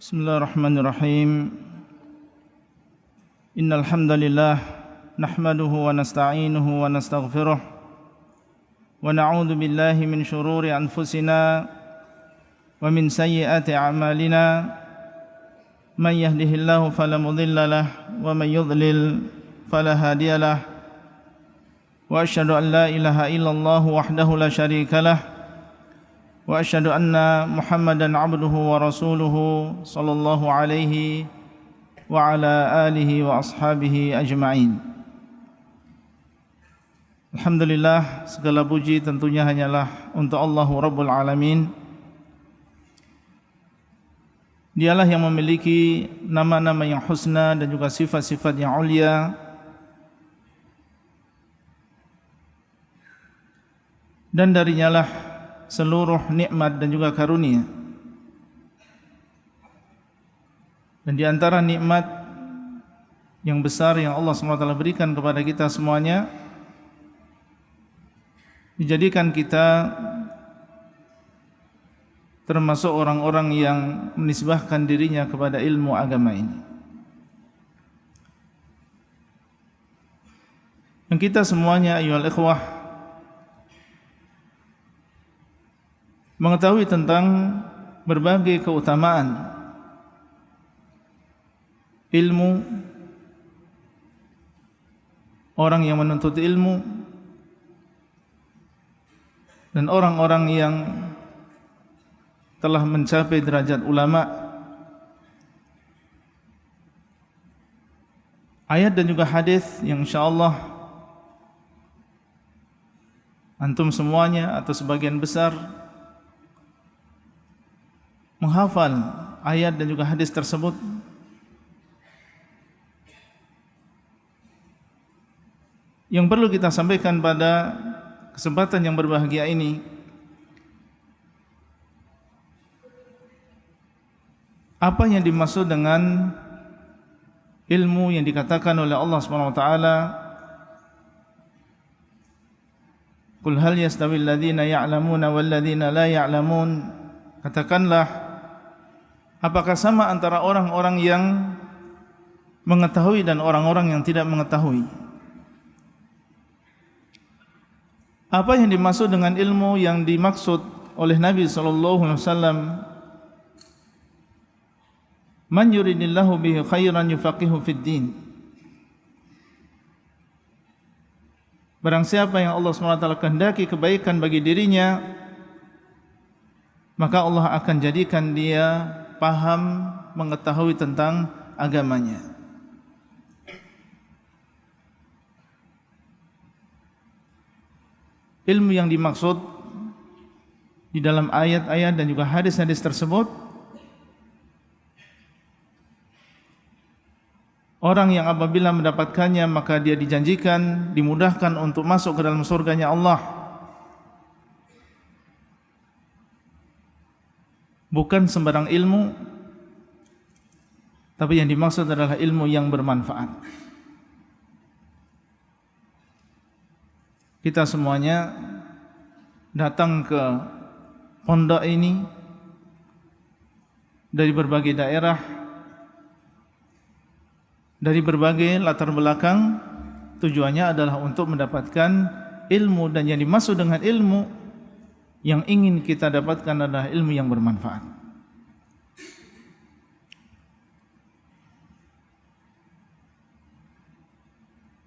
Bismillahirrahmanirrahim. Innal hamdalillah nahmaduhu wa nasta'inuhu wa nastaghfiruh wa na'udzu billahi min shururi anfusina wa min sayyiati a'malina. Man yahdihillahu fala mudilla lahu wa man yudlil fala hadiya lahu. Wa asyhadu an la ilaha illallah wahdahu la syarika lahu wa asyhadu anna Muhammadan abduhu wa rasuluhu sallallahu alaihi wa ala alihi wa ashabihi ajma'in. Alhamdulillah, segala puji tentunya hanyalah untuk Allah Rabbul Alamin. Dialah yang memiliki nama-nama yang husna dan juga sifat-sifat yang ulia. Dan darinya lah seluruh nikmat dan juga karunia. Dan di antara nikmat yang besar yang Allah SWT berikan kepada kita semuanya, dijadikan kita termasuk orang-orang yang menisbahkan dirinya kepada ilmu agama ini. Yang kita semuanya ayyuhal ikhwah mengetahui tentang berbagai keutamaan ilmu, orang yang menuntut ilmu, dan orang-orang yang telah mencapai derajat ulama. Ayat dan juga hadis yang insyaallah antum semuanya atau sebagian besar menghafal ayat dan juga hadis tersebut. Yang perlu kita sampaikan pada kesempatan yang berbahagia ini, apa yang dimaksud dengan ilmu yang dikatakan oleh Allah Subhanahu wa taala, "Qul hal yastawil ladzina ya'lamuna wal ladzina la ya'lamun?" Katakanlah, apakah sama antara orang-orang yang mengetahui dan orang-orang yang tidak mengetahui? Apa yang dimaksud dengan ilmu yang dimaksud oleh Nabi SAW? Man yuridillahu bihi khairan yufaqihu fid din. Barang siapa yang Allah SWT kehendaki kebaikan bagi dirinya, maka Allah akan jadikan dia paham, mengetahui tentang agamanya. Ilmu yang dimaksud di dalam ayat-ayat dan juga hadis-hadis tersebut, orang yang apabila mendapatkannya maka dia dijanjikan, dimudahkan untuk masuk ke dalam surganya Allah. Bukan sembarang ilmu, tapi yang dimaksud adalah ilmu yang bermanfaat. Kita semuanya datang ke pondok ini dari berbagai daerah, dari berbagai latar belakang. Tujuannya adalah untuk mendapatkan ilmu, dan yang dimaksud dengan ilmu yang ingin kita dapatkan adalah ilmu yang bermanfaat.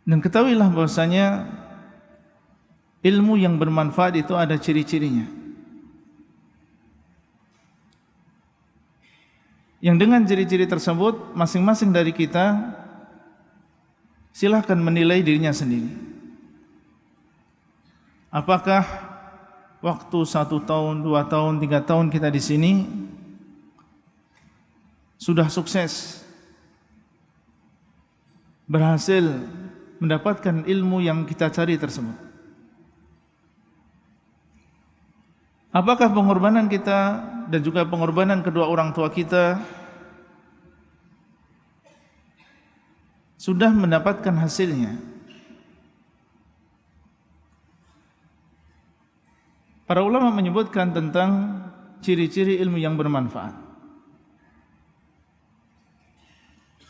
Dan ketahuilah bahwasanya ilmu yang bermanfaat itu ada ciri-cirinya, yang dengan ciri-ciri tersebut masing-masing dari kita silahkan menilai dirinya sendiri. Apakah waktu 1 tahun, 2 tahun, 3 tahun kita di sini sudah sukses, berhasil mendapatkan ilmu yang kita cari tersebut? Apakah pengorbanan kita dan juga pengorbanan kedua orang tua kita sudah mendapatkan hasilnya? Para ulama menyebutkan tentang ciri-ciri ilmu yang bermanfaat.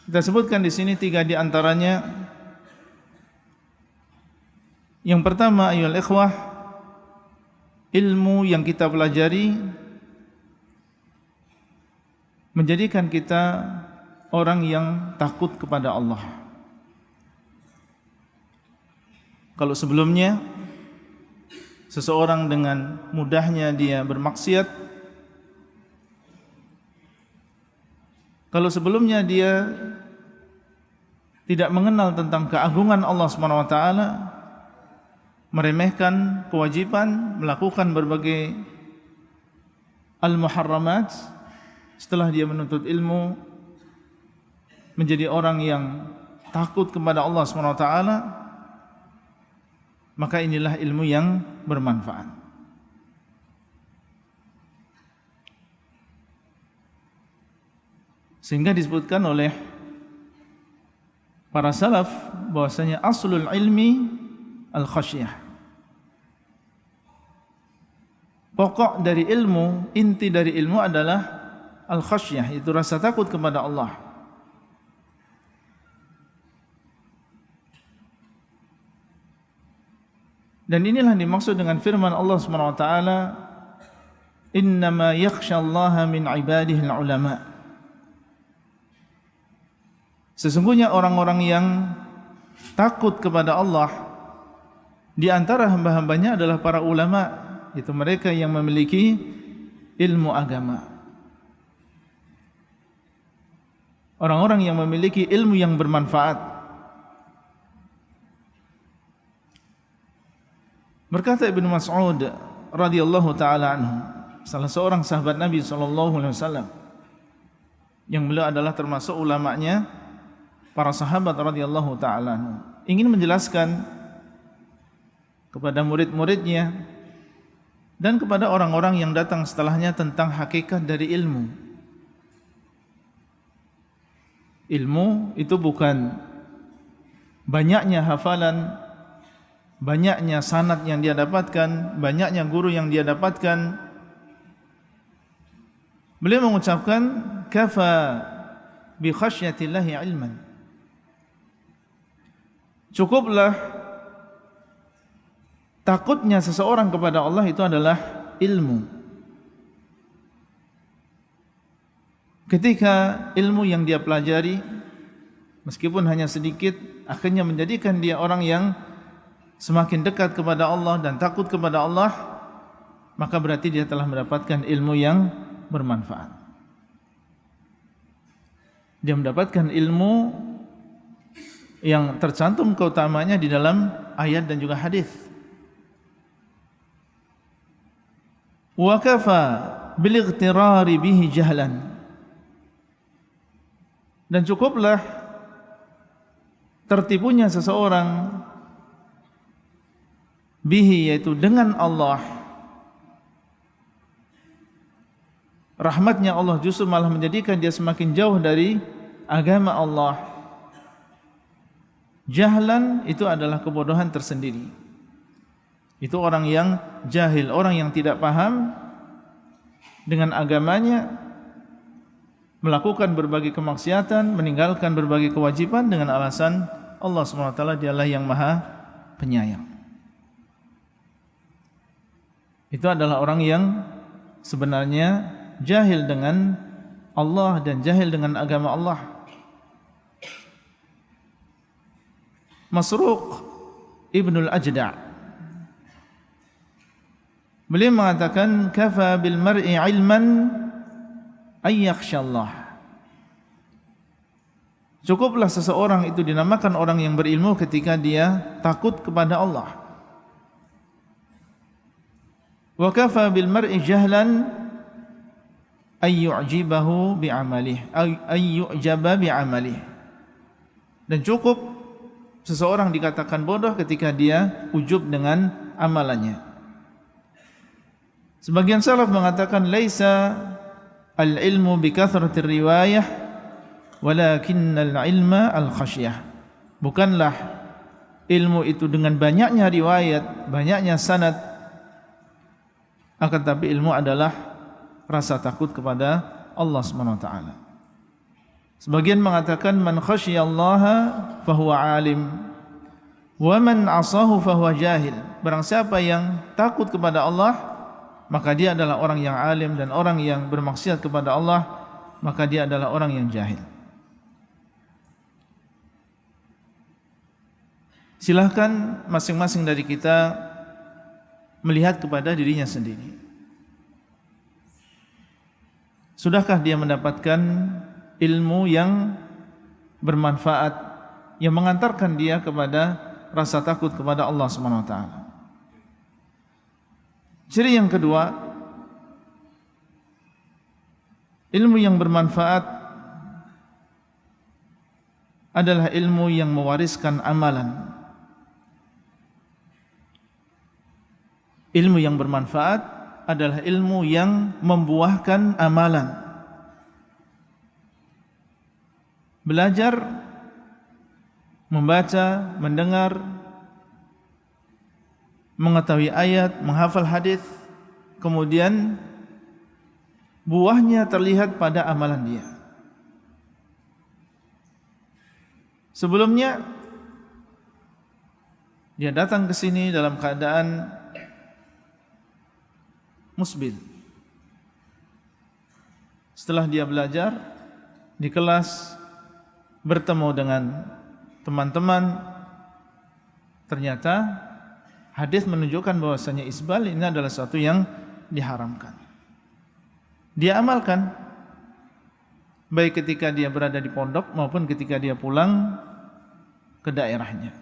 Kita sebutkan di sini 3 di antaranya. Yang pertama, ayyuhal ikhwah, ilmu yang kita pelajari menjadikan kita orang yang takut kepada Allah. Kalau sebelumnya seseorang dengan mudahnya dia bermaksiat, kalau sebelumnya dia tidak mengenal tentang keagungan Allah Subhanahu wa taala, meremehkan kewajiban, melakukan berbagai al-muharramat, setelah dia menuntut ilmu menjadi orang yang takut kepada Allah Subhanahu wa taala, maka inilah ilmu yang bermanfaat. Sehingga disebutkan oleh para salaf bahwasanya aslul ilmi al-khasyah. Pokok dari ilmu, inti dari ilmu adalah al-khasyah, itu rasa takut kepada Allah. Dan inilah dimaksud dengan firman Allah Subhanahu wa taala, "Innama yakhsyallaha min ibadihi al-ulama." Sesungguhnya orang-orang yang takut kepada Allah di antara hamba-hambanya adalah para ulama, itu mereka yang memiliki ilmu agama. Orang-orang yang memiliki ilmu yang bermanfaat. Berkata Ibnu Mas'ud radhiyallahu taala anhu, salah seorang sahabat Nabi sallallahu alaihi wasallam, yang beliau adalah termasuk ulamanya para sahabat radhiyallahu taala anhu, ingin menjelaskan kepada murid-muridnya dan kepada orang-orang yang datang setelahnya tentang hakikat dari ilmu. Ilmu itu bukan banyaknya hafalan, banyaknya sanad yang dia dapatkan, banyaknya guru yang dia dapatkan. Beliau mengucapkan, kafa bi khasyatillahi ilman. Cukuplah takutnya seseorang kepada Allah itu adalah ilmu. Ketika ilmu yang dia pelajari, meskipun hanya sedikit, akhirnya menjadikan dia orang yang semakin dekat kepada Allah dan takut kepada Allah, maka berarti dia telah mendapatkan ilmu yang bermanfaat. Dia mendapatkan ilmu yang tercantum keutamanya di dalam ayat dan juga hadis. Wa kafa bil ightirari bihi jahlan. Dan cukuplah tertipunya seseorang bihi, yaitu dengan Allah. Rahmatnya Allah justru malah menjadikan dia semakin jauh dari agama Allah. Jahlan itu adalah kebodohan tersendiri. Itu orang yang jahil, orang yang tidak paham dengan agamanya, melakukan berbagai kemaksiatan, meninggalkan berbagai kewajiban dengan alasan Allah SWT dialah yang maha penyayang. Itu adalah orang yang sebenarnya jahil dengan Allah dan jahil dengan agama Allah. Masruq Ibnul Ajda', beliau mengatakan, kafa bil mar'i ilman ay yakhshallah. Cukuplah seseorang itu dinamakan orang yang berilmu ketika dia takut kepada Allah. Wa kafa bil mar'i jahlan ay yu'jibahu bi amalih, ay yu'jaba bi amalih. Dan cukup seseorang dikatakan bodoh ketika dia ujub dengan amalannya. Sebagian salaf mengatakan, laisa al-ilmu bi kathratir riwayah walakinnal ilma al-khasyah. Bukanlah ilmu itu dengan banyaknya riwayat, banyaknya sanad, akan tapi ilmu adalah rasa takut kepada Allah Subhanahu wa taala. Sebagian mengatakan man khasyiyallaha fahuwa alim wa man asahu fahuwa jahil. Barang siapa yang takut kepada Allah, maka dia adalah orang yang alim, dan orang yang bermaksiat kepada Allah, maka dia adalah orang yang jahil. Silahkan masing-masing dari kita melihat kepada dirinya sendiri. Sudahkah dia mendapatkan ilmu yang bermanfaat, yang mengantarkan dia kepada rasa takut kepada Allah Subhanahu wa taala? Ciri yang kedua, ilmu yang bermanfaat adalah ilmu yang mewariskan amalan. Ilmu yang bermanfaat adalah ilmu yang membuahkan amalan. Belajar, membaca, mendengar, mengetahui ayat, menghafal hadis, kemudian buahnya terlihat pada amalan dia. Sebelumnya dia datang ke sini dalam keadaan musbil. Setelah dia belajar di kelas, bertemu dengan teman-teman, ternyata hadis menunjukkan bahwasanya isbal ini adalah sesuatu yang diharamkan. Dia amalkan baik ketika dia berada di pondok maupun ketika dia pulang ke daerahnya.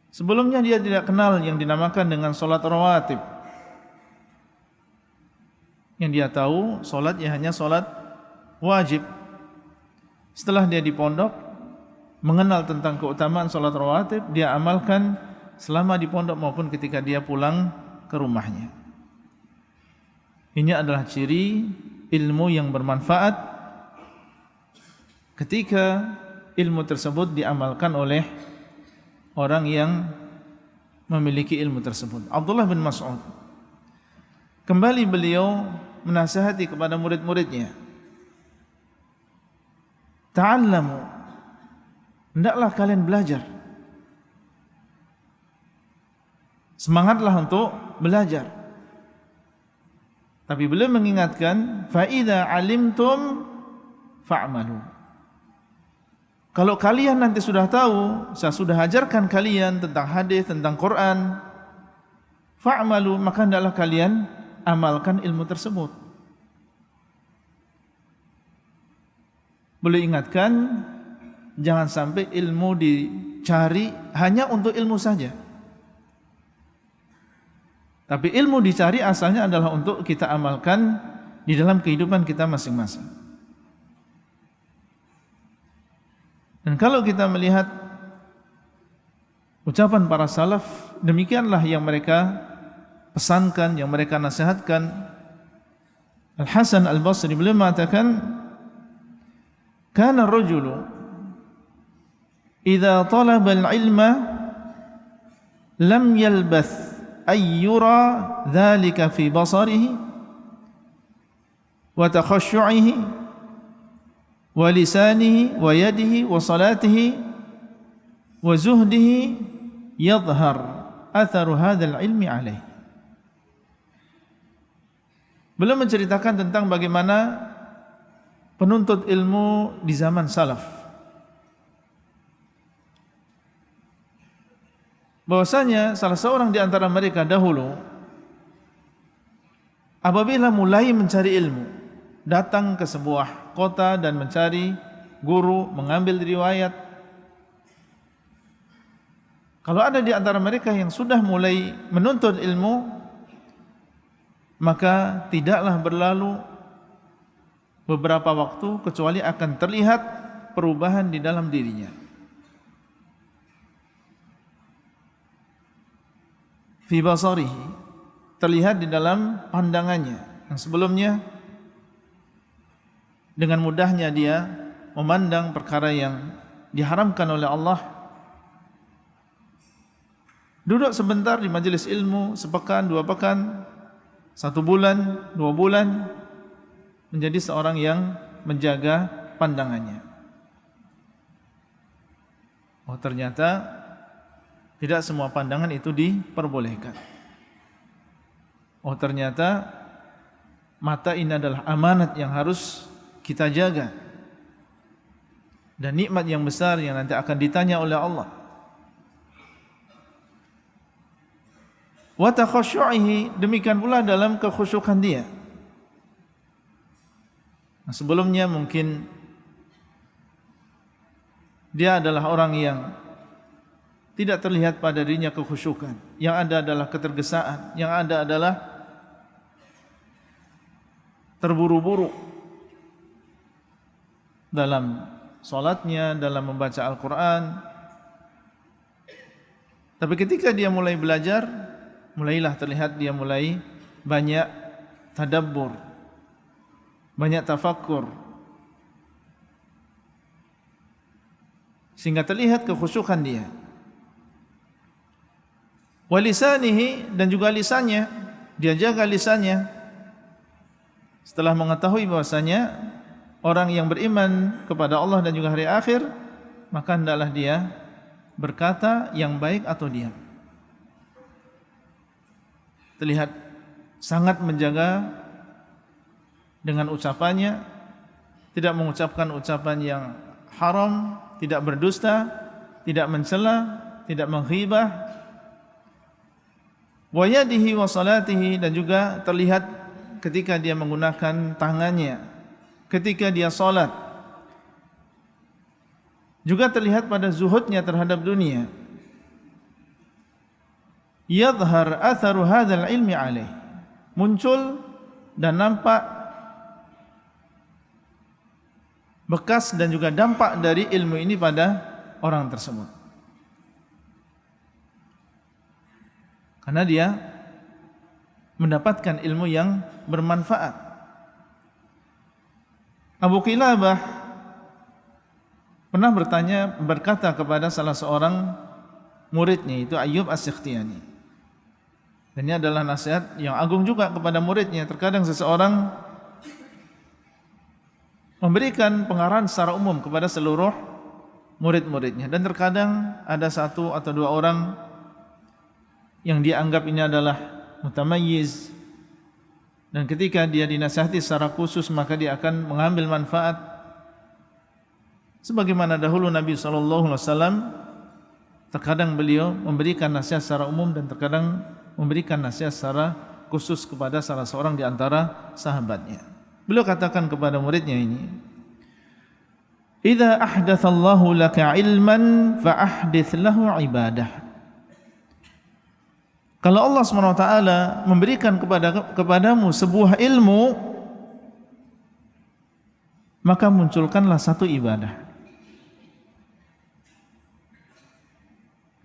Sebelumnya dia tidak kenal yang dinamakan dengan solat rawatib. Yang dia tahu solatnya hanya solat wajib. Setelah dia di pondok, mengenal tentang keutamaan solat rawatib, dia amalkan selama di pondok maupun ketika dia pulang ke rumahnya. Ini adalah ciri ilmu yang bermanfaat ketika ilmu tersebut diamalkan oleh orang yang memiliki ilmu tersebut. Abdullah bin Mas'ud, kembali beliau menasihati kepada murid-muridnya, ta'allamu, hendaklah kalian belajar, semangatlah untuk belajar. Tapi beliau mengingatkan, fa idza alimtum fa'malu. Kalau kalian nanti sudah tahu, saya sudah ajarkan kalian tentang hadis, tentang Quran, fa'malu, maka hendaklah kalian amalkan ilmu tersebut. Beliau ingatkan, jangan sampai ilmu dicari hanya untuk ilmu saja, tapi ilmu dicari asalnya adalah untuk kita amalkan di dalam kehidupan kita masing-masing. Dan kalau kita melihat ucapan para salaf, demikianlah yang mereka pesankan, yang mereka nasihatkan. Al-Hasan Al-Basri beliau mengatakan, kana ar-rajulu idza talaba al-ilma lam yalbath ay yura dhalika fi basarihi wa takhashshu'ihi wa lisanihi wa yadihi wa salatihi wa zuhdihi yadhhar atharu hadzal ilmi alaihi. Beliau menceritakan tentang bagaimana penuntut ilmu di zaman salaf, bahwasanya salah seorang di antara mereka dahulu apabila mulai mencari ilmu, datang ke sebuah kota dan mencari guru, mengambil riwayat, kalau ada di antara mereka yang sudah mulai menuntut ilmu, maka tidaklah berlalu beberapa waktu kecuali akan terlihat perubahan di dalam dirinya. Fi basarihi, terlihat di dalam pandangannya. Yang sebelumnya dengan mudahnya dia memandang perkara yang diharamkan oleh Allah. Duduk sebentar di majelis ilmu, sepekan, 2 pekan, 1 bulan, 2 bulan, menjadi seorang yang menjaga pandangannya. Oh, ternyata tidak semua pandangan itu diperbolehkan. Oh, ternyata mata ini adalah amanat yang harus kita jaga, dan nikmat yang besar yang nanti akan ditanya oleh Allah. Wa takhasyu'ihi, demikian pula dalam kekhusyukan dia. Nah, sebelumnya mungkin dia adalah orang yang tidak terlihat pada dirinya kekhusyukan, yang ada adalah ketergesaan, yang ada adalah terburu-buru dalam salatnya, dalam membaca Al-Quran. Tapi ketika dia mulai belajar, mulailah terlihat dia mulai banyak tadabbur, banyak tafakkur, sehingga terlihat kekhusyukan dia. Walisanihi, dan juga lisannya, dia jaga lisannya. Setelah mengetahui bahwasanya orang yang beriman kepada Allah dan juga hari akhir, maka hendaklah dia berkata yang baik atau diam. Terlihat sangat menjaga dengan ucapannya, tidak mengucapkan ucapan yang haram, tidak berdusta, tidak mencela, tidak menghibah. Wa yadihi wa salatihi, dan juga terlihat ketika dia menggunakan tangannya ketika dia salat. Juga terlihat pada zuhudnya terhadap dunia. Yadhhar atharu hadzal ilmi alaih, muncul dan nampak bekas dan juga dampak dari ilmu ini pada orang tersebut, karena dia mendapatkan ilmu yang bermanfaat. Abu Qilabah pernah berkata kepada salah seorang muridnya, itu Ayyub As-Sikhtiyani. Dan ini adalah nasihat yang agung juga kepada muridnya. Terkadang seseorang memberikan pengarahan secara umum kepada seluruh murid-muridnya, dan terkadang ada satu atau dua orang yang dia anggap ini adalah mutamayyiz, dan ketika dia dinasihati secara khusus maka dia akan mengambil manfaat. Sebagaimana dahulu Nabi SAW, terkadang beliau memberikan nasihat secara umum dan terkadang memberikan nasihat secara khusus kepada salah seorang di antara sahabatnya. Beliau katakan kepada muridnya ini, "Idza ahdatsallahu laka ilman fa ahdits lahu ibadah." Kalau Allah SWT memberikan kepadamu sebuah ilmu, maka munculkanlah satu ibadah.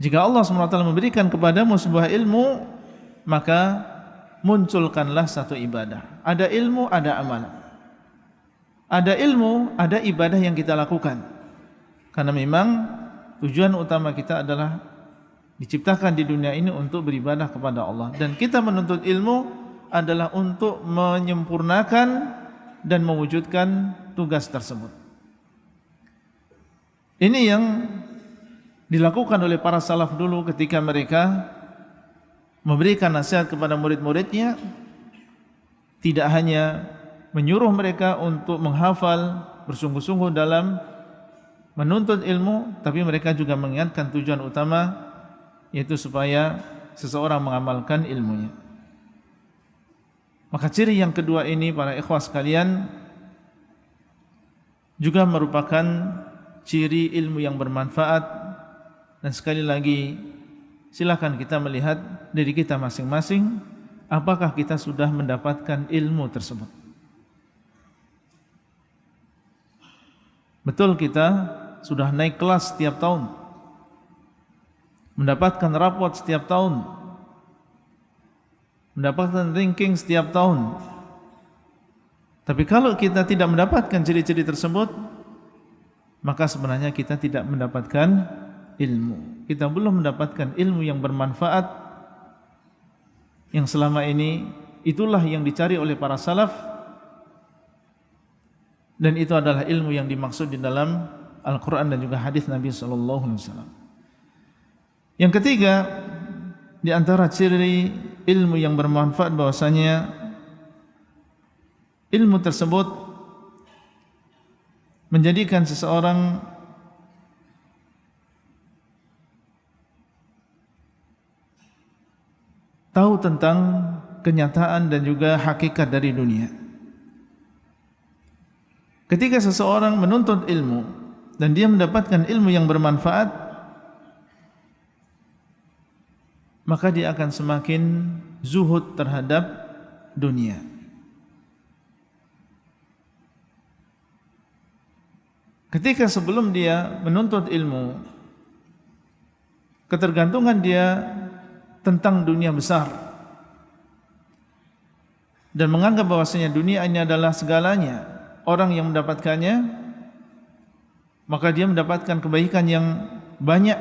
Jika Allah SWT memberikan kepadamu sebuah ilmu, maka munculkanlah satu ibadah. Ada ilmu, ada amalan. Ada ilmu, ada ibadah yang kita lakukan. Karena memang tujuan utama kita adalah diciptakan di dunia ini untuk beribadah kepada Allah, dan kita menuntut ilmu adalah untuk menyempurnakan dan mewujudkan tugas tersebut. Ini yang dilakukan oleh para salaf dulu ketika mereka memberikan nasihat kepada murid-muridnya. Tidak hanya menyuruh mereka untuk menghafal, bersungguh-sungguh dalam menuntut ilmu, tapi mereka juga mengingatkan tujuan utama, yaitu supaya seseorang mengamalkan ilmunya. Maka ciri yang kedua ini, para ikhwah sekalian, juga merupakan ciri ilmu yang bermanfaat. Dan sekali lagi, silakan kita melihat diri kita masing-masing, apakah kita sudah mendapatkan ilmu tersebut. Betul kita sudah naik kelas setiap tahun, mendapatkan raport setiap tahun, mendapatkan ranking setiap tahun. Tapi kalau kita tidak mendapatkan ciri-ciri tersebut, maka sebenarnya kita tidak mendapatkan ilmu. Kita belum mendapatkan ilmu yang bermanfaat, yang selama ini itulah yang dicari oleh para salaf. Dan itu adalah ilmu yang dimaksud di dalam Al-Quran dan juga hadis Nabi SAW. Yang ketiga, di antara ciri ilmu yang bermanfaat bahwasanya ilmu tersebut menjadikan seseorang tahu tentang kenyataan dan juga hakikat dari dunia. Ketika seseorang menuntut ilmu dan dia mendapatkan ilmu yang bermanfaat, maka dia akan semakin zuhud terhadap dunia. Ketika sebelum dia menuntut ilmu, ketergantungan dia tentang dunia besar dan menganggap bahwasanya dunia ini adalah segalanya, orang yang mendapatkannya maka dia mendapatkan kebaikan yang banyak.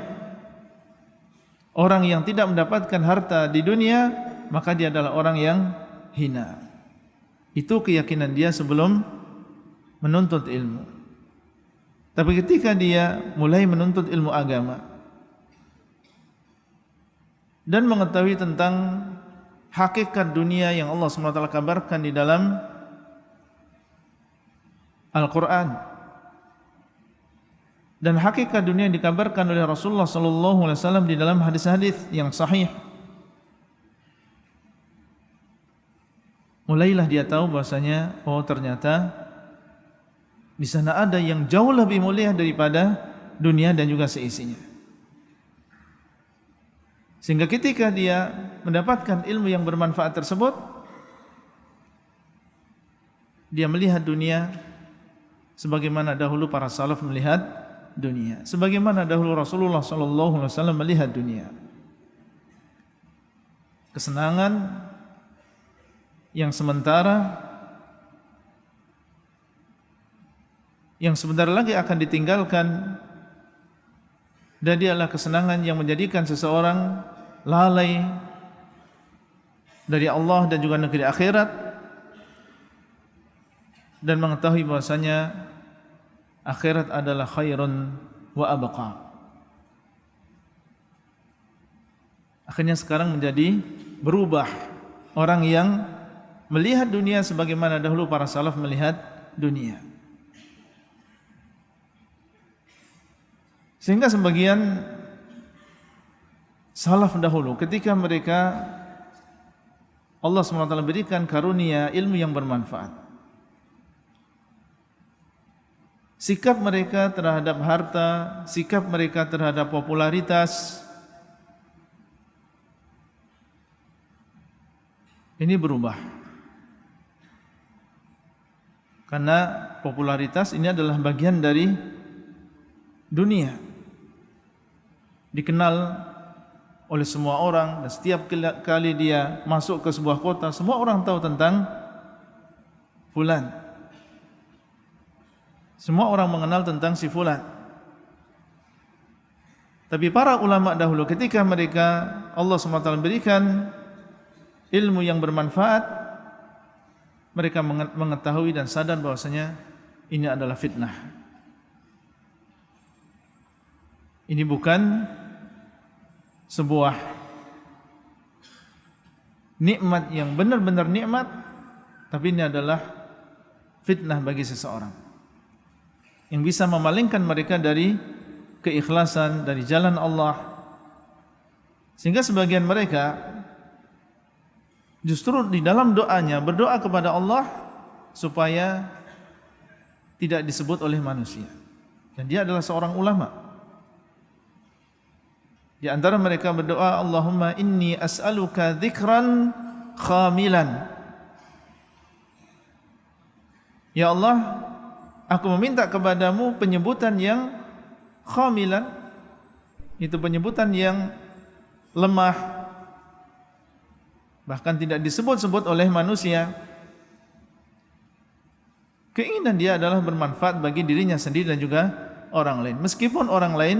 Orang yang tidak mendapatkan harta di dunia maka dia adalah orang yang hina. Itu keyakinan dia sebelum menuntut ilmu. Tapi ketika dia mulai menuntut ilmu agama dan mengetahui tentang hakikat dunia yang Allah SWT kabarkan di dalam Al-Quran, dan hakikat dunia yang dikabarkan oleh Rasulullah SAW di dalam hadis-hadis yang sahih, mulailah dia tahu bahwasanya oh ternyata di sana ada yang jauh lebih mulia daripada dunia dan juga seisinya. Sehingga ketika dia mendapatkan ilmu yang bermanfaat tersebut, dia melihat dunia sebagaimana dahulu para salaf melihat dunia, sebagaimana dahulu Rasulullah SAW melihat dunia. Kesenangan yang sementara, yang sebentar lagi akan ditinggalkan, dan dia adalah kesenangan yang menjadikan seseorang lalai dari Allah dan juga negeri akhirat, dan mengetahui bahwasanya akhirat adalah khairun wa abqa. Akhirnya sekarang menjadi berubah, orang yang melihat dunia sebagaimana dahulu para salaf melihat dunia. Sehingga sebagian salaf dahulu ketika mereka Allah SWT berikan karunia ilmu yang bermanfaat, sikap mereka terhadap harta, sikap mereka terhadap popularitas ini berubah. Karena popularitas ini adalah bagian dari dunia, dikenal oleh semua orang, dan setiap kali dia masuk ke sebuah kota, semua orang tahu tentang fulan. Semua orang mengenal tentang si fulan. Tapi para ulama dahulu ketika mereka Allah SWT berikan ilmu yang bermanfaat, mereka mengetahui dan sadar bahwasanya ini adalah fitnah. Ini bukan sebuah nikmat yang benar-benar nikmat, tapi ini adalah fitnah bagi seseorang yang bisa memalingkan mereka dari keikhlasan, dari jalan Allah. Sehingga sebagian mereka justru di dalam doanya berdoa kepada Allah supaya tidak disebut oleh manusia. Dan dia adalah seorang ulama. Di antara mereka berdoa, Allahumma inni as'aluka dzikran khamilan. Ya Allah, aku meminta kepadamu penyebutan yang khamilan, itu penyebutan yang lemah, bahkan tidak disebut-sebut oleh manusia. Keinginan dia adalah bermanfaat bagi dirinya sendiri dan juga orang lain, meskipun orang lain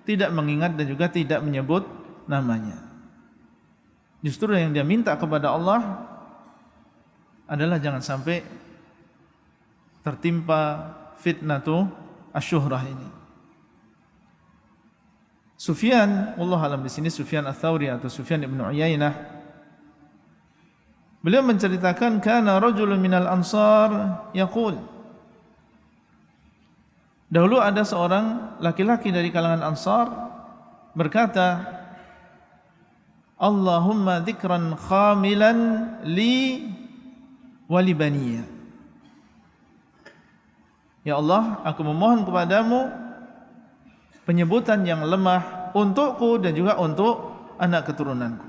tidak mengingat dan juga tidak menyebut namanya. Justru yang dia minta kepada Allah adalah jangan sampai tertimpa fitnatu asyuhrah ini. Sufyan, wallahu alam di sini Sufyan Ats-Tsauri atau Sufyan ibn Uyainah, beliau menceritakan kana rajulun minal ansar yaqul, dahulu ada seorang laki-laki dari kalangan Ansar berkata, Allahumma dzikran khamilan li wa li baniya. Ya Allah, aku memohon kepadamu penyebutan yang lemah untukku dan juga untuk anak keturunanku.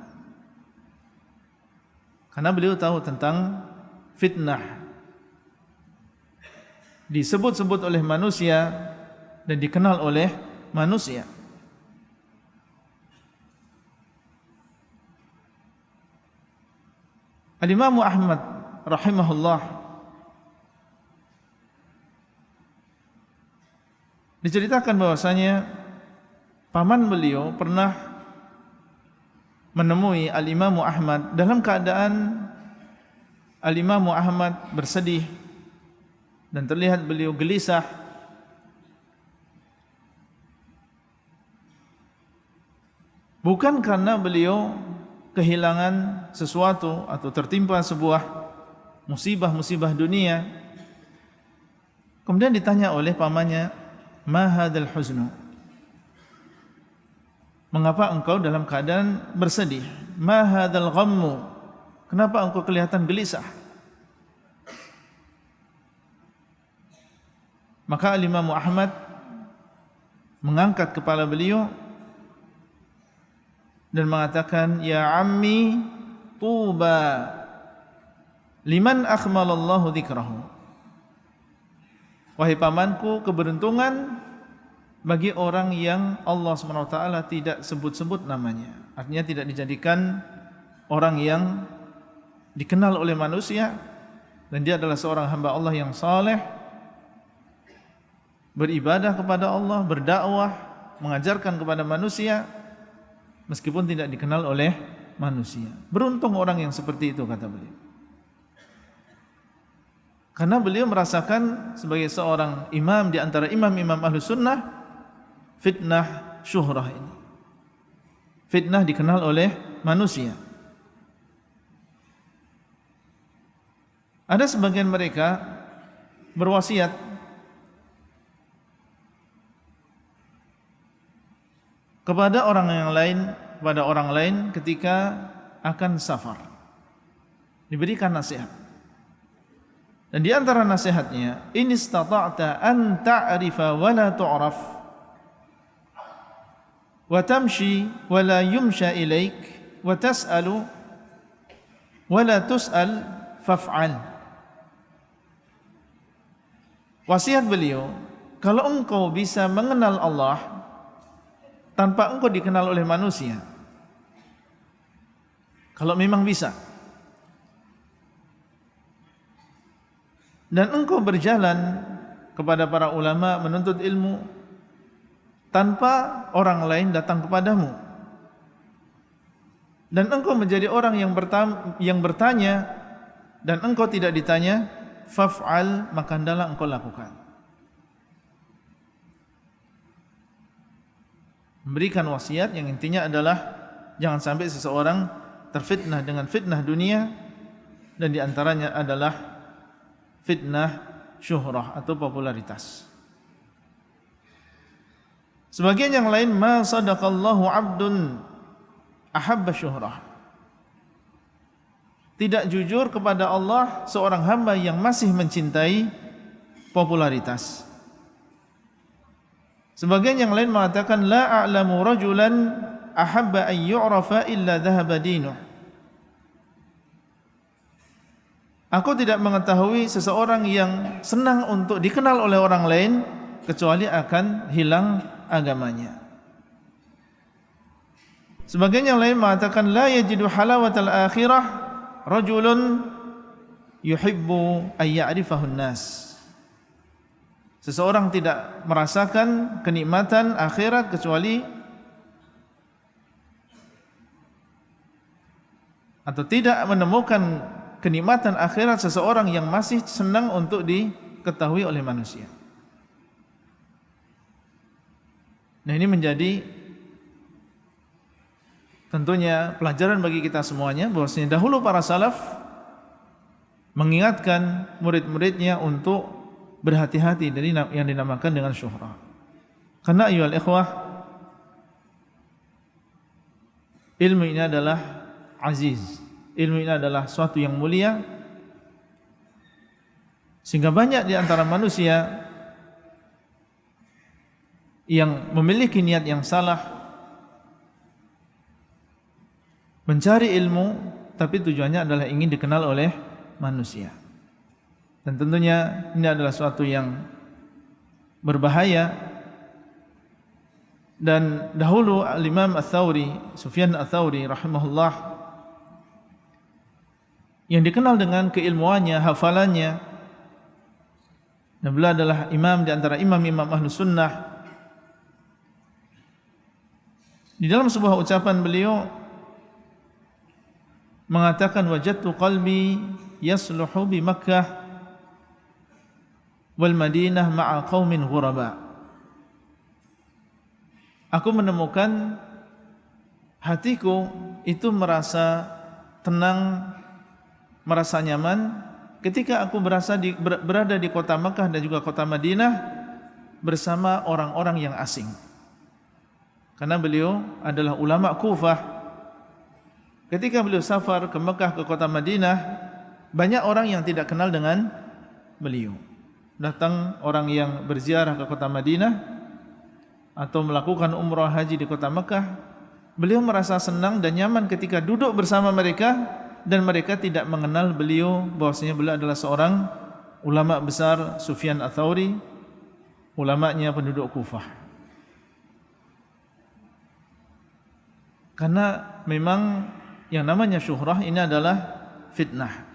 Karena beliau tahu tentang fitnah disebut-sebut oleh manusia dan dikenal oleh manusia. Al-Imam Ahmad rahimahullah diceritakan bahwasanya paman beliau pernah menemui Al-Imam Ahmad dalam keadaan Al-Imam Ahmad bersedih dan terlihat beliau gelisah. Bukan karena beliau kehilangan sesuatu atau tertimpa sebuah musibah-musibah dunia. Kemudian ditanya oleh pamannya, "Ma hadzal huznu?" Mengapa engkau dalam keadaan bersedih? "Ma hadzal ghammu?" Kenapa engkau kelihatan gelisah? Maka Imam Ahmad mengangkat kepala beliau dan mengatakan, "Ya ammi, tuba liman akhmalallahu dzikrahu." Wahai pamanku, keberuntungan bagi orang yang Allah SWT tidak sebut-sebut namanya. Artinya tidak dijadikan orang yang dikenal oleh manusia, dan dia adalah seorang hamba Allah yang saleh, beribadah kepada Allah, berdakwah, mengajarkan kepada manusia meskipun tidak dikenal oleh manusia. Beruntung orang yang seperti itu, kata beliau. Karena beliau merasakan sebagai seorang imam di antara imam-imam Ahlus Sunnah fitnah syuhrah ini. Fitnah dikenal oleh manusia. Ada sebagian mereka berwasiat kepada orang lain ketika akan safar, diberikan nasihat. Dan di antara nasihatnya, in istata'ta an ta'rifa wa la tu'raf wa tamshi wa la yumsha ilaik wa tas'alu wa la tus'al faf'al. Wasiat beliau, kalau engkau bisa mengenal Allah tanpa engkau dikenal oleh manusia, kalau memang bisa, dan engkau berjalan kepada para ulama menuntut ilmu tanpa orang lain datang kepadamu, dan engkau menjadi orang yang bertanya dan engkau tidak ditanya, faf'al, maka hendaklah engkau lakukan. Memberikan wasiat yang intinya adalah jangan sampai seseorang terfitnah dengan fitnah dunia, dan diantaranya adalah fitnah syuhrah atau popularitas. Sebagian yang lain, ma sadaqallahu abdun ahabba syuhrah. Tidak jujur kepada Allah seorang hamba yang masih mencintai popularitas. Sebagian yang lain mengatakan, la a'lamu rajulan ahabba an yu'rafa illa dhahaba dinuh. Aku tidak mengetahui seseorang yang senang untuk dikenal oleh orang lain kecuali akan hilang agamanya. Sebagian yang lain mengatakan, la yajidu halawatal akhirah rajulun yuhibbu an ya'rifahu an-nas. Seseorang tidak merasakan kenikmatan akhirat kecuali atau tidak menemukan kenikmatan akhirat seseorang yang masih senang untuk diketahui oleh manusia. Nah, ini menjadi tentunya pelajaran bagi kita semuanya, bahwasanya dahulu para salaf mengingatkan murid-muridnya untuk berhati-hati dari yang dinamakan dengan syuhrah. Karena ayyuhal ikhwah, ilmu ini adalah aziz, ilmu ini adalah suatu yang mulia, sehingga banyak di antara manusia yang memiliki niat yang salah mencari ilmu, tapi tujuannya adalah ingin dikenal oleh manusia. Dan tentunya ini adalah suatu yang berbahaya. Dan dahulu Al-Imam Ats-Tsauri, Sufyan Ats-Tsauri rahimahullah, yang dikenal dengan keilmuannya, hafalannya, dan beliau adalah imam di antara imam-imam Ahlus Sunnah. Di dalam sebuah ucapan beliau mengatakan, wajadtu qalbi yasluhu bi Makkah wal Madinah ma'a qaumin ghuraba. Aku menemukan hatiku itu merasa tenang, merasa nyaman ketika aku berada di kota Makkah dan juga kota Madinah bersama orang-orang yang asing. Karena beliau adalah ulama Kufah. Ketika beliau safar ke Mekah, ke kota Madinah, banyak orang yang tidak kenal dengan beliau. Datang orang yang berziarah ke kota Madinah atau melakukan umrah haji di kota Mekah, beliau merasa senang dan nyaman ketika duduk bersama mereka, dan mereka tidak mengenal beliau bahwasanya beliau adalah seorang ulama besar, Sufyan Ats-Tsauri, ulamanya penduduk Kufah. Karena memang yang namanya syuhrah ini adalah fitnah.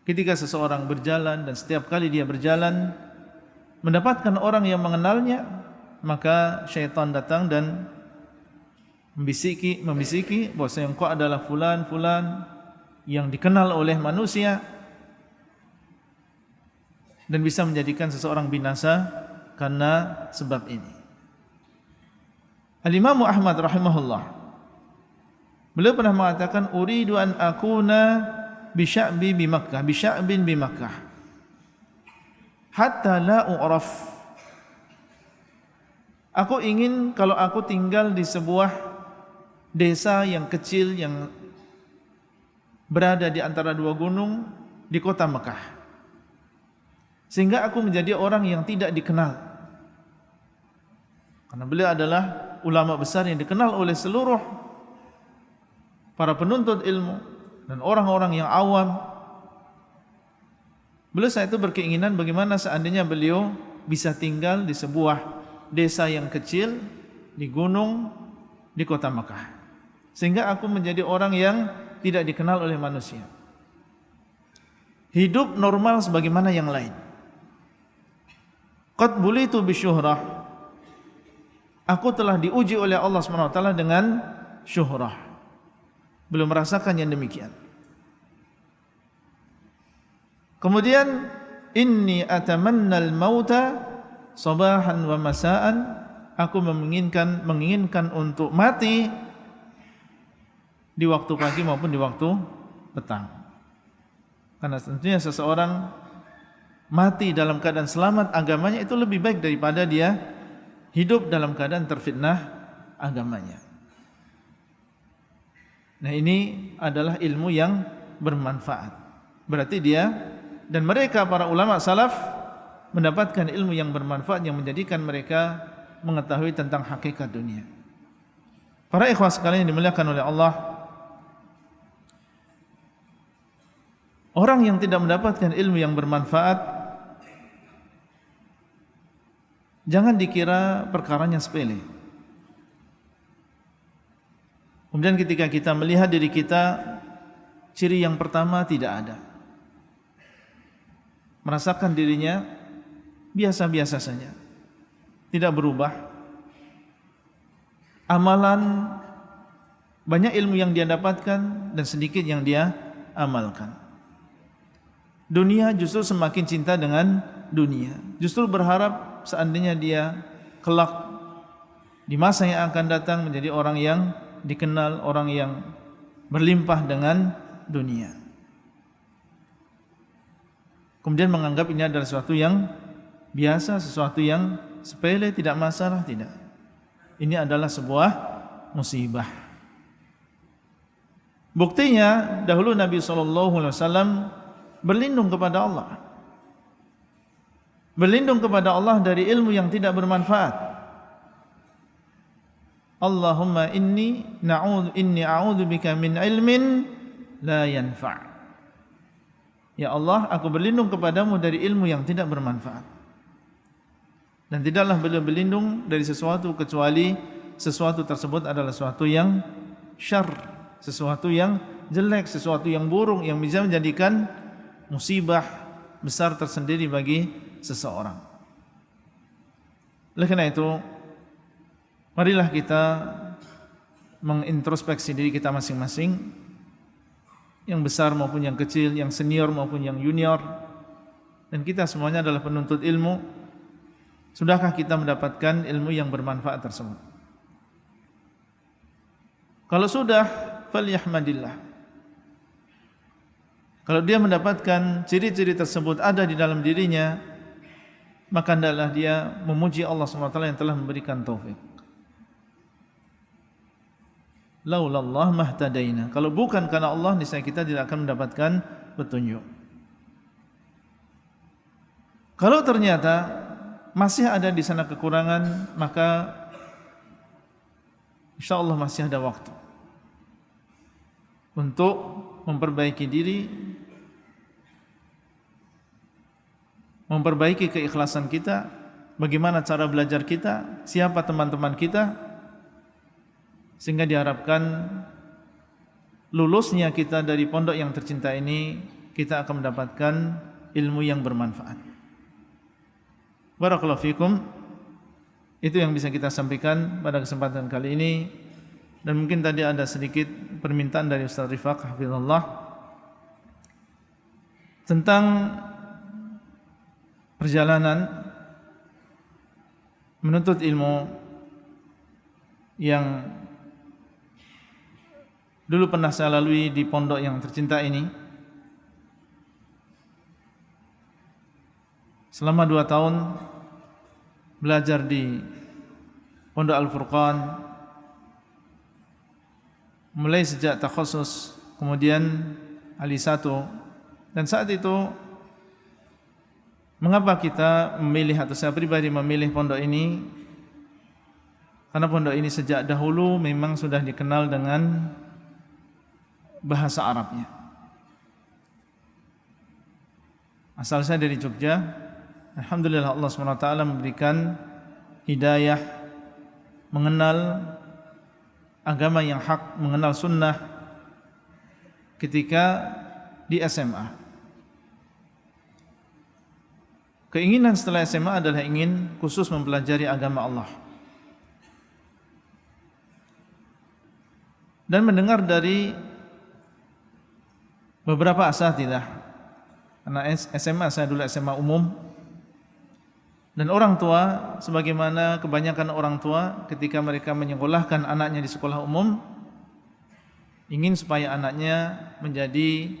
Ketika seseorang berjalan dan setiap kali dia berjalan mendapatkan orang yang mengenalnya, maka syaitan datang dan membisiki bahwa engkau adalah fulan yang dikenal oleh manusia, dan bisa menjadikan seseorang binasa karena sebab ini. Al-Imam Ahmad rahimahullah, beliau pernah mengatakan, uridu an akuna bisya'bi bi Makkah, bisya'bin bi Makkah, hatta la u'raf. Aku ingin kalau aku tinggal di sebuah desa yang kecil yang berada di antara dua gunung di kota Makkah, sehingga aku menjadi orang yang tidak dikenal. Karena beliau adalah ulama besar yang dikenal oleh seluruh para penuntut ilmu dan orang-orang yang awam. Beliau saat itu berkeinginan bagaimana seandainya beliau bisa tinggal di sebuah desa yang kecil di gunung di kota Makkah, sehingga aku menjadi orang yang tidak dikenal oleh manusia, hidup normal sebagaimana yang lain. Qad bulitu bisyuhrah, aku telah diuji oleh Allah SWT dengan syuhrah. Belum merasakan yang demikian. Kemudian, inni atamannal mauta sabahan wa masaan, aku menginginkan untuk mati di waktu pagi maupun di waktu petang. Karena tentunya seseorang mati dalam keadaan selamat agamanya itu lebih baik daripada dia hidup dalam keadaan terfitnah agamanya. Nah, ini adalah ilmu yang bermanfaat. Berarti dia dan mereka para ulama salaf mendapatkan ilmu yang bermanfaat yang menjadikan mereka mengetahui tentang hakikat dunia. Para ikhwah sekalian yang dimuliakan oleh Allah, orang yang tidak mendapatkan ilmu yang bermanfaat, jangan dikira perkaranya sepele. Kemudian ketika kita melihat diri kita, ciri yang pertama tidak ada. Merasakan dirinya biasa-biasa saja, tidak berubah. Amalan, banyak ilmu yang dia dapatkan dan sedikit yang dia amalkan. dunia justru semakin cinta dengan dunia. Justru berharap seandainya dia kelak di masa yang akan datang menjadi orang yang dikenal, orang yang berlimpah dengan dunia. Kemudian menganggap ini adalah sesuatu yang biasa, sesuatu yang sepele, tidak masalah, tidak. Ini adalah sebuah musibah. Buktinya dahulu Nabi SAW berlindung kepada Allah. Berlindung kepada Allah dari ilmu yang tidak bermanfaat. Allahumma inni a'udzubika min ilmin la yanfa'. Ya Allah, aku berlindung kepadamu dari ilmu yang tidak bermanfaat. Dan tidaklah beliau berlindung dari sesuatu kecuali sesuatu tersebut adalah sesuatu yang syarr, sesuatu yang jelek, sesuatu yang buruk yang bisa menjadikan musibah besar tersendiri bagi seseorang. Oleh karena itu, marilah kita mengintrospeksi diri kita masing-masing, yang besar maupun yang kecil, yang senior maupun yang junior, dan kita semuanya adalah penuntut ilmu. Sudahkah kita mendapatkan ilmu yang bermanfaat tersebut? Kalau sudah, falyahmadillah. Kalau dia mendapatkan ciri-ciri tersebut ada di dalam dirinya, maka hendaklah dia memuji Allah SWT yang telah memberikan taufik. Laulallah mahtadaina. Kalau bukan karena Allah, niscaya kita tidak akan mendapatkan petunjuk. Kalau ternyata masih ada di sana kekurangan, maka insyaallah masih ada waktu untuk memperbaiki diri, memperbaiki keikhlasan kita, bagaimana cara belajar kita, siapa teman-teman kita, sehingga diharapkan lulusnya kita dari pondok yang tercinta ini, kita akan mendapatkan ilmu yang bermanfaat. Barakallahu fikum. Itu yang bisa kita sampaikan pada kesempatan kali ini. Dan mungkin tadi ada sedikit permintaan dari Ustaz Rifaq hafizallah tentang perjalanan menuntut ilmu yang dulu pernah saya lalui di pondok yang tercinta ini. Selama 2 tahun belajar di Pondok Al-Furqan, mulai sejak takhusus, kemudian Ali 1, dan saat itu mengapa kita memilih, atau saya pribadi memilih pondok ini? Karena pondok ini sejak dahulu memang sudah dikenal dengan bahasa Arabnya. Asal saya dari Jogja. Alhamdulillah Allah SWT memberikan hidayah mengenal agama yang hak, mengenal sunnah ketika di SMA. Keinginan setelah SMA adalah ingin khusus mempelajari agama Allah. Dan mendengar dari beberapa asatidzah, karena SMA saya dulu SMA umum. Dan orang tua, sebagaimana kebanyakan orang tua ketika mereka menyekolahkan anaknya di sekolah umum, ingin supaya anaknya menjadi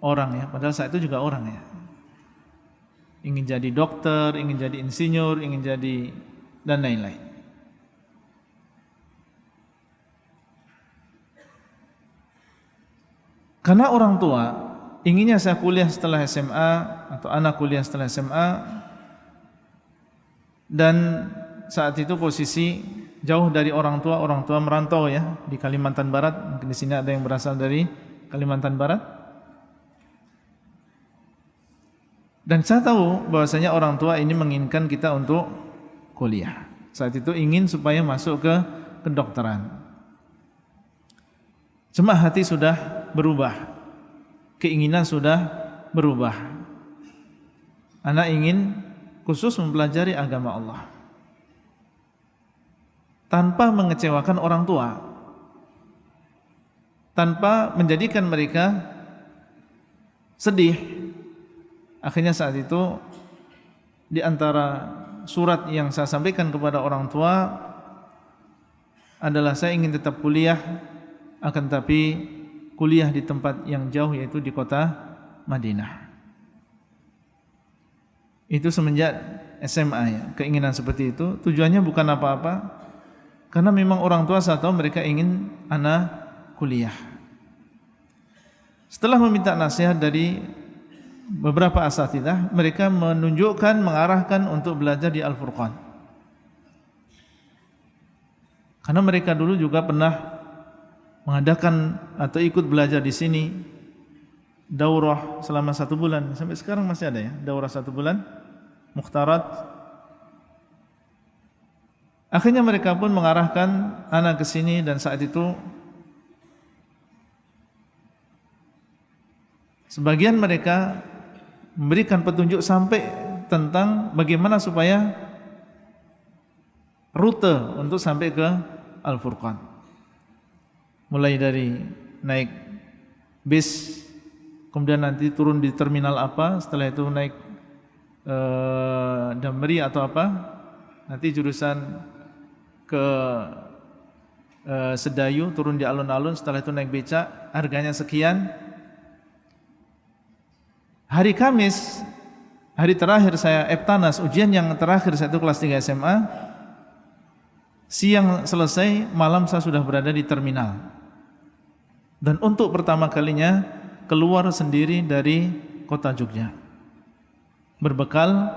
orang, ya, padahal saat itu juga orang, ya. Ingin jadi dokter, ingin jadi insinyur, ingin jadi dan lain-lain. Karena orang tua inginnya saya kuliah setelah SMA atau anak kuliah setelah SMA, dan saat itu posisi jauh dari orang tua merantau, ya, di Kalimantan Barat. Mungkin di sini ada yang berasal dari Kalimantan Barat. Dan saya tahu bahwasanya orang tua ini menginginkan kita untuk kuliah. Saat itu ingin supaya masuk ke kedokteran. Cuma hati sudah berubah, keinginan sudah berubah. Anak ingin khusus mempelajari agama Allah tanpa mengecewakan orang tua, tanpa menjadikan mereka sedih Akhirnya saat itu di antara surat yang saya sampaikan kepada orang tua adalah saya ingin tetap kuliah, akan tapi kuliah di tempat yang jauh, yaitu di kota Madinah. Itu semenjak SMA ya, keinginan seperti itu. Tujuannya bukan apa-apa, karena memang orang tua saya tahu mereka ingin anak kuliah. Setelah meminta nasihat dari beberapa asatidzah, mereka menunjukkan, mengarahkan untuk belajar di Al-Furqan. Karena mereka dulu juga pernah mengadakan atau ikut belajar di sini daurah selama 1 bulan. Sampai sekarang masih ada ya, daurah 1 bulan, mukhtarat. Akhirnya mereka pun mengarahkan anak ke sini, dan saat itu sebagian mereka memberikan petunjuk sampai tentang bagaimana supaya rute untuk sampai ke Al-Furqan. Mulai dari naik bis, kemudian nanti turun di terminal apa, setelah itu naik Damri atau apa, nanti jurusan ke Sedayu, turun di alun-alun, setelah itu naik becak, harganya sekian. Hari Kamis, hari terakhir saya Eptanas, ujian yang terakhir saya itu kelas 3 SMA, siang selesai, malam saya sudah berada di terminal. Dan untuk pertama kalinya keluar sendiri dari kota Jogja, berbekal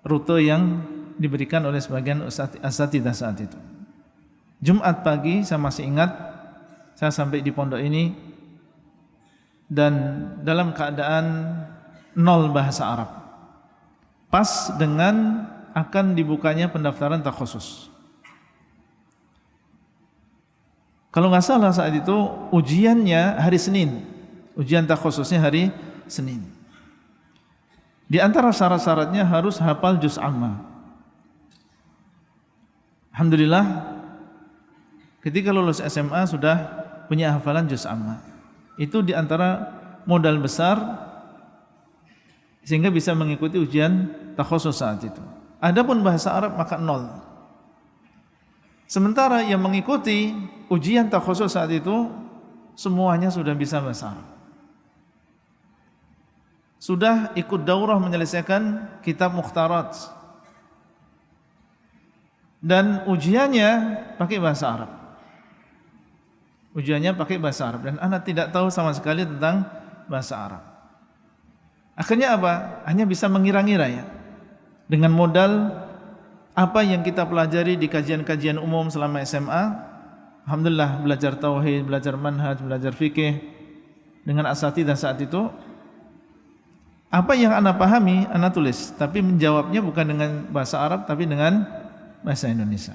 rute yang diberikan oleh sebagian asatidzah saat itu. Jumat pagi saya masih ingat, saya sampai di pondok ini dan dalam keadaan 0 bahasa Arab, pas dengan akan dibukanya pendaftaran takhusus. Kalau nggak salah saat itu ujiannya hari Senin, ujian takhususnya hari Senin. Di antara syarat-syaratnya harus hafal juz amma. Alhamdulillah ketika lulus SMA sudah punya hafalan juz amma. Itu di antara modal besar sehingga bisa mengikuti ujian takhusus saat itu. Adapun bahasa Arab maka 0. Sementara yang mengikuti ujian takhusus saat itu semuanya sudah bisa bahasa Arab. Sudah ikut daurah menyelesaikan kitab mukhtarat. Dan ujiannya pakai bahasa Arab. Ujiannya pakai bahasa Arab, dan anak tidak tahu sama sekali tentang bahasa Arab. Akhirnya apa? Hanya bisa mengira-ngira ya. Dengan modal apa yang kita pelajari di kajian-kajian umum selama SMA, alhamdulillah belajar tauhid, belajar manhaj, belajar fikih dengan asatidzah saat itu. Apa yang anak pahami, anak tulis, tapi menjawabnya bukan dengan bahasa Arab tapi dengan bahasa Indonesia.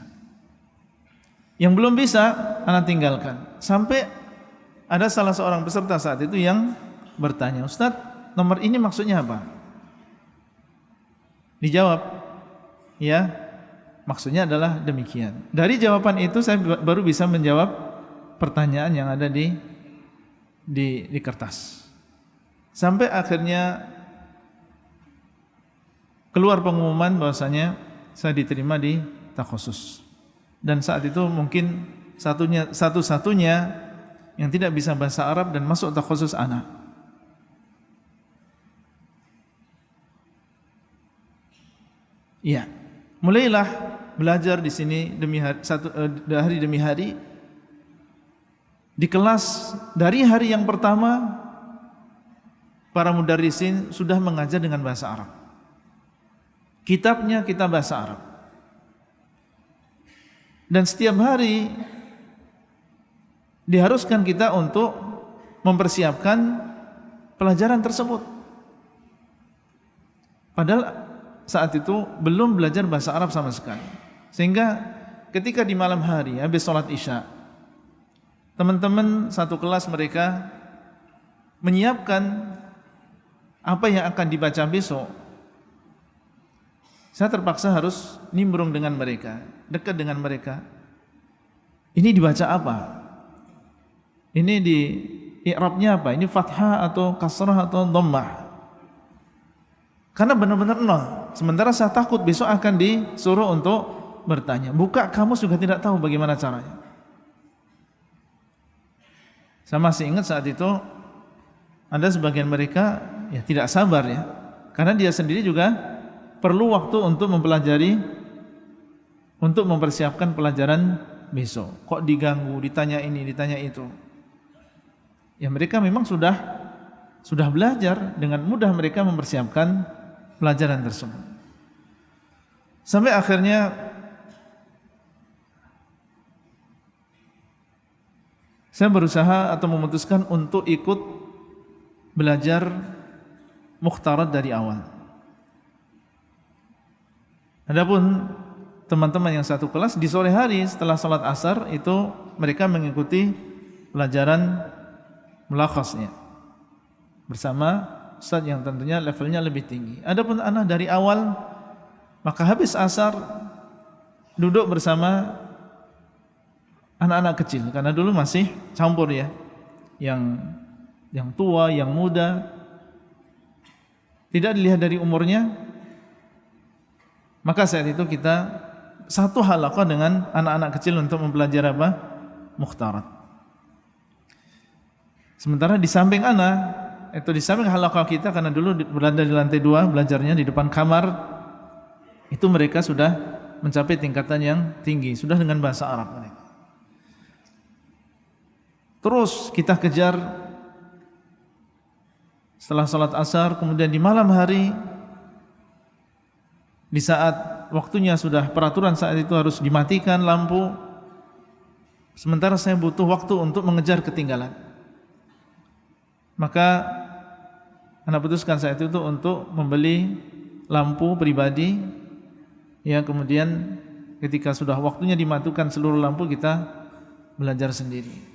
Yang belum bisa anak tinggalkan. Sampai ada salah seorang peserta saat itu yang bertanya, "Ustadz, nomor ini maksudnya apa?" Dijawab, "Ya, maksudnya adalah demikian." Dari jawaban itu saya baru bisa menjawab pertanyaan yang ada di kertas. Sampai akhirnya keluar pengumuman bahwasanya saya diterima di takhusus. Dan saat itu mungkin satu-satunya yang tidak bisa bahasa Arab dan masuk takhusus anak. Iya, mulailah belajar di sini hari demi hari. Di kelas dari hari yang pertama para mudarrisin sudah mengajar dengan bahasa Arab. Kitabnya kitab bahasa Arab. Dan setiap hari diharuskan kita untuk mempersiapkan pelajaran tersebut. Padahal saat itu belum belajar bahasa Arab sama sekali. Sehingga ketika di malam hari habis sholat Isya, teman-teman satu kelas mereka menyiapkan apa yang akan dibaca besok. Saya terpaksa harus nimbrung dengan mereka, dekat dengan mereka. Ini dibaca apa? Ini di i'rabnya apa? Ini fathah atau kasrah atau dhammah? Karena benar-benar nol. Sementara saya takut besok akan disuruh untuk bertanya. Buka kamus juga tidak tahu bagaimana caranya. Saya masih ingat saat itu ada sebagian mereka ya tidak sabar ya. Karena dia sendiri juga perlu waktu untuk mempelajari, untuk mempersiapkan pelajaran besok. Kok diganggu, ditanya ini, ditanya itu. Ya mereka memang sudah belajar, dengan mudah mereka mempersiapkan pelajaran tersebut. Sampai akhirnya saya berusaha atau memutuskan untuk ikut belajar mukhtarat dari awal. Adapun teman-teman yang satu kelas di sore hari setelah salat asar itu mereka mengikuti pelajaran mulakhasnya bersama ustaz yang tentunya levelnya lebih tinggi. Adapun anak dari awal maka habis asar duduk bersama anak-anak kecil karena dulu masih campur ya. Yang tua, yang muda. Tidak dilihat dari umurnya. Maka saat itu kita satu halaqah dengan anak-anak kecil untuk mempelajari apa? Mukhtarat. Sementara di samping itu di samping halaqah kita, karena dulu berada di lantai 2 belajarnya di depan kamar, itu mereka sudah mencapai tingkatan yang tinggi, sudah dengan bahasa Arab mereka. Terus kita kejar setelah salat asar, kemudian di malam hari, di saat waktunya sudah peraturan saat itu harus dimatikan lampu, sementara saya butuh waktu untuk mengejar ketinggalan. Maka anak putuskan saat itu untuk membeli lampu pribadi. Ya, kemudian ketika sudah waktunya dimatikan seluruh lampu, kita belajar sendiri.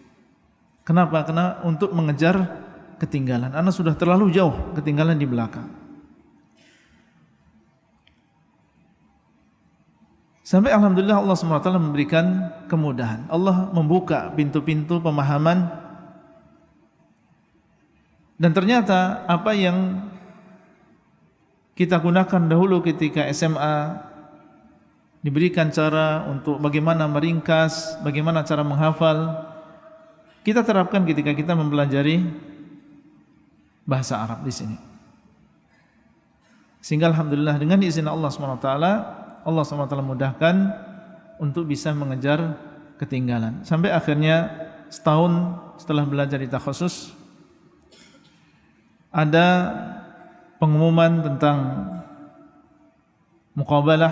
Kenapa? Karena untuk mengejar ketinggalan. Anak sudah terlalu jauh ketinggalan di belakang. Sampai alhamdulillah Allah SWT memberikan kemudahan. Allah membuka pintu-pintu pemahaman. Dan ternyata apa yang kita gunakan dahulu ketika SMA, diberikan cara untuk bagaimana meringkas, bagaimana cara menghafal, kita terapkan ketika kita mempelajari bahasa Arab di sini. Sehingga alhamdulillah dengan izin Allah SWT, Allah SWT mudahkan untuk bisa mengejar ketinggalan. Sampai akhirnya setahun setelah belajar di takhusus, ada pengumuman tentang muqabalah.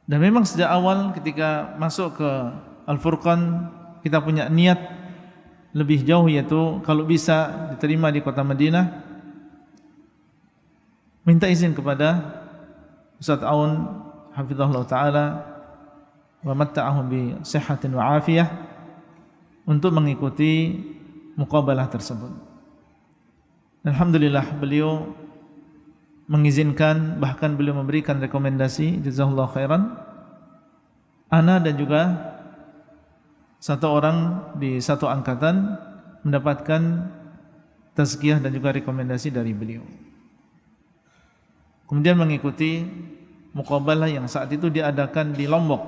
Dan memang sejak awal ketika masuk ke Al-Furqan, kita punya niat lebih jauh, yaitu kalau bisa diterima di kota Madinah, minta izin kepada Ustaz Aun hafizahullah ta'ala wa matta'ahum bi sihhatin wa afiyah untuk mengikuti muqabalah tersebut. Alhamdulillah beliau mengizinkan, bahkan beliau memberikan rekomendasi, jazakallahu khairan, ana dan juga satu orang di satu angkatan mendapatkan tazkiyah dan juga rekomendasi dari beliau. Kemudian mengikuti muqabalah yang saat itu diadakan di Lombok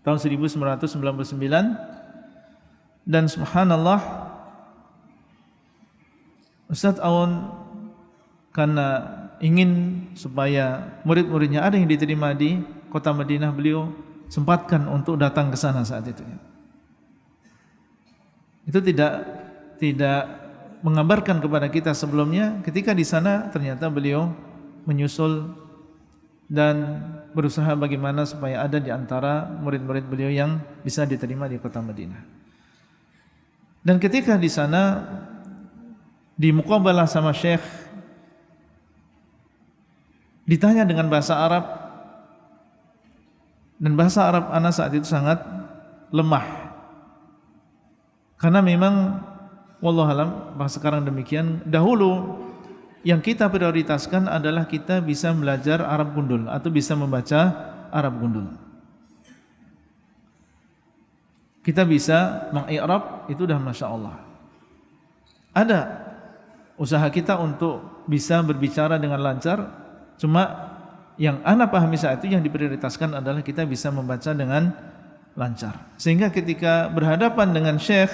tahun 1999, dan subhanallah Ustaz Aun karena ingin supaya murid-muridnya ada yang diterima di kota Madinah, beliau sempatkan untuk datang ke sana saat itu. Itu tidak mengabarkan kepada kita sebelumnya. Ketika di sana ternyata beliau menyusul dan berusaha bagaimana supaya ada di antara murid-murid beliau yang bisa diterima di kota Madinah. Dan ketika di sana di muqabalah sama Syekh, ditanya dengan bahasa Arab, dan bahasa Arab ana saat itu sangat lemah. Karena memang wallahualam bahasa sekarang demikian, dahulu yang kita prioritaskan adalah kita bisa belajar Arab gundul atau bisa membaca Arab gundul. Kita bisa mengi'rab, itu dah Masya Allah. Ada usaha kita untuk bisa berbicara dengan lancar. Cuma yang ana pahami saat itu yang diprioritaskan adalah kita bisa membaca dengan lancar. Sehingga ketika berhadapan dengan syekh,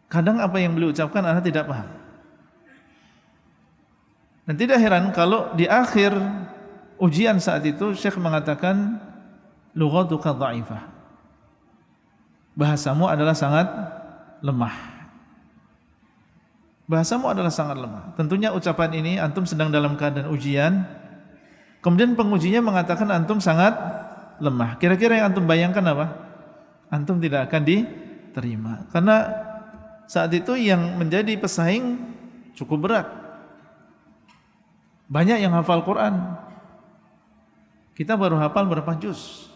kadang apa yang beliau ucapkan ana tidak paham. Dan tidak heran kalau di akhir ujian saat itu syekh mengatakan lughatuka dha'ifah. Bahasamu adalah sangat lemah. Bahasamu adalah sangat lemah. Tentunya ucapan ini antum sedang dalam keadaan ujian. Kemudian pengujinya mengatakan antum sangat lemah. Kira-kira yang antum bayangkan apa? Antum tidak akan diterima. Karena saat itu yang menjadi pesaing cukup berat. Banyak yang hafal Quran. Kita baru hafal berapa juz.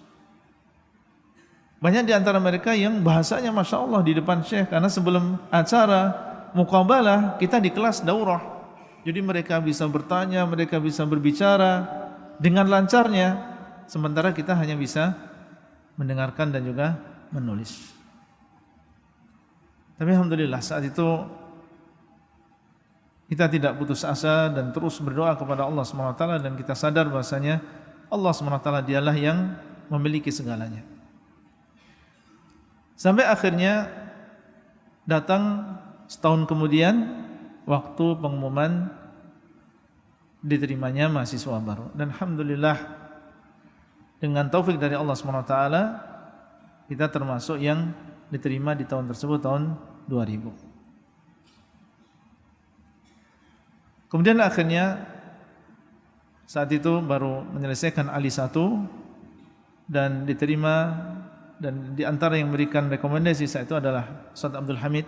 Banyak di antara mereka yang bahasanya Masya Allah di depan syekh. Karena sebelum acara muqabalah kita di kelas daurah. Jadi mereka bisa bertanya, mereka bisa berbicara dengan lancarnya, sementara kita hanya bisa mendengarkan dan juga menulis. Tapi alhamdulillah saat itu kita tidak putus asa dan terus berdoa kepada Allah SWT, dan kita sadar bahasanya Allah SWT dialah yang memiliki segalanya. Sampai akhirnya datang setahun kemudian waktu pengumuman diterimanya mahasiswa baru, dan alhamdulillah dengan taufik dari Allah SWT kita termasuk yang diterima di tahun tersebut, tahun 2000. Kemudian akhirnya saat itu baru menyelesaikan Ali 1 dan diterima, dan di antara yang memberikan rekomendasi saat itu adalah Ustaz Abdul Hamid.